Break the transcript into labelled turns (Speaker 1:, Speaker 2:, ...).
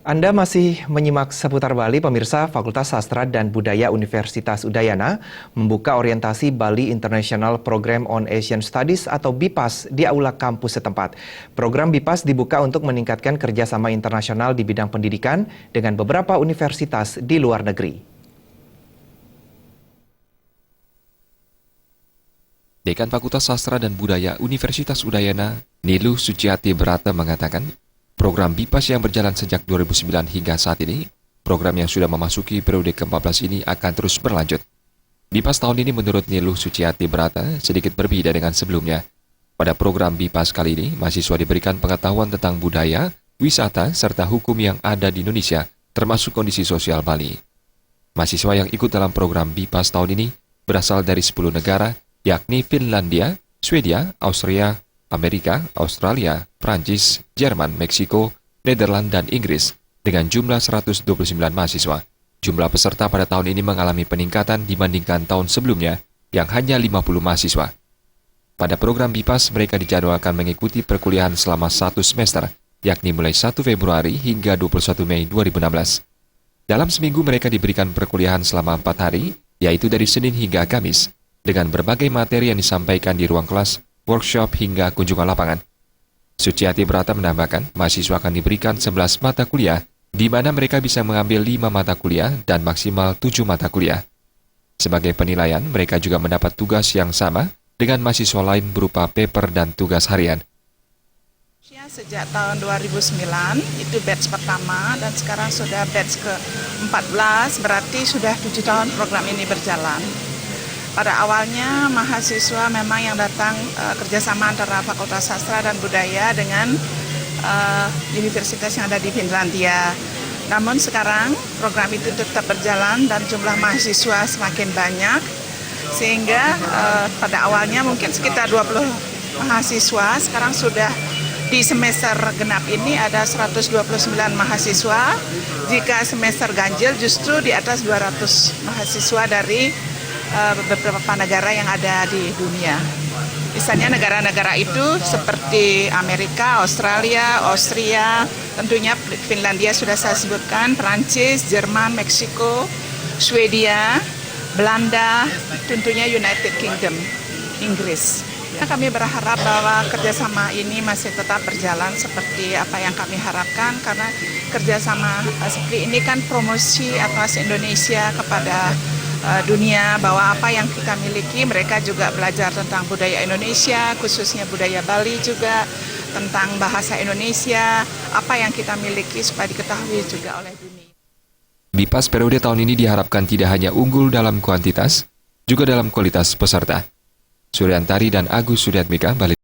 Speaker 1: Anda masih menyimak seputar Bali, pemirsa. Fakultas Sastra dan Budaya Universitas Udayana membuka orientasi Bali International Program on Asian Studies atau BIPAS di aula kampus setempat. Program BIPAS dibuka untuk meningkatkan kerjasama internasional di bidang pendidikan dengan beberapa universitas di luar negeri.
Speaker 2: Dekan Fakultas Sastra dan Budaya Universitas Udayana, Niluh Suciati Brata mengatakan, program BIPAS yang berjalan sejak 2009 hingga saat ini, program yang sudah memasuki periode ke-14 ini akan terus berlanjut. BIPAS tahun ini menurut Niluh Suciati Brata sedikit berbeda dengan sebelumnya. Pada program BIPAS kali ini, mahasiswa diberikan pengetahuan tentang budaya, wisata, serta hukum yang ada di Indonesia, termasuk kondisi sosial Bali. Mahasiswa yang ikut dalam program BIPAS tahun ini berasal dari 10 negara, yakni Finlandia, Swedia, Austria, Amerika, Australia, Prancis, Jerman, Meksiko, Nederland, dan Inggris dengan jumlah 129 mahasiswa. Jumlah peserta pada tahun ini mengalami peningkatan dibandingkan tahun sebelumnya yang hanya 50 mahasiswa. Pada program BIPAS, mereka dijadwalkan mengikuti perkuliahan selama 1 semester, yakni mulai 1 Februari hingga 21 Mei 2016. Dalam seminggu mereka diberikan perkuliahan selama 4 hari, yaitu dari Senin hingga Kamis, dengan berbagai materi yang disampaikan di ruang kelas, workshop hingga kunjungan lapangan. Suciati Brata menambahkan, mahasiswa akan diberikan 11 mata kuliah, di mana mereka bisa mengambil 5 mata kuliah dan maksimal 7 mata kuliah. Sebagai penilaian, mereka juga mendapat tugas yang sama dengan mahasiswa lain berupa paper dan tugas harian.
Speaker 3: Sejak tahun 2009, itu batch pertama, dan sekarang sudah batch ke-14, berarti sudah 7 tahun program ini berjalan. Pada awalnya mahasiswa memang yang datang kerjasama antara Fakultas Sastra dan Budaya dengan universitas yang ada di Finlandia. Namun sekarang program itu tetap berjalan dan jumlah mahasiswa semakin banyak, sehingga pada awalnya mungkin sekitar 20 mahasiswa, sekarang sudah di semester genap ini ada 129 mahasiswa. Jika semester ganjil justru di atas 200 mahasiswa dari beberapa negara yang ada di dunia. Misalnya negara-negara itu seperti Amerika, Australia, Austria, tentunya Finlandia sudah saya sebutkan, Prancis, Jerman, Meksiko, Swedia, Belanda, tentunya United Kingdom, Inggris. Kami berharap bahwa kerjasama ini masih tetap berjalan seperti apa yang kami harapkan, karena kerjasama seperti ini kan promosi atas Indonesia kepada dunia, bahwa apa yang kita miliki, mereka juga belajar tentang budaya Indonesia, khususnya budaya Bali juga, tentang bahasa Indonesia, apa yang kita miliki supaya diketahui juga oleh dunia.
Speaker 2: BIPAS periode tahun ini diharapkan tidak hanya unggul dalam kuantitas, juga dalam kualitas peserta. Suryantari dan Agus Suryatmika, Bali.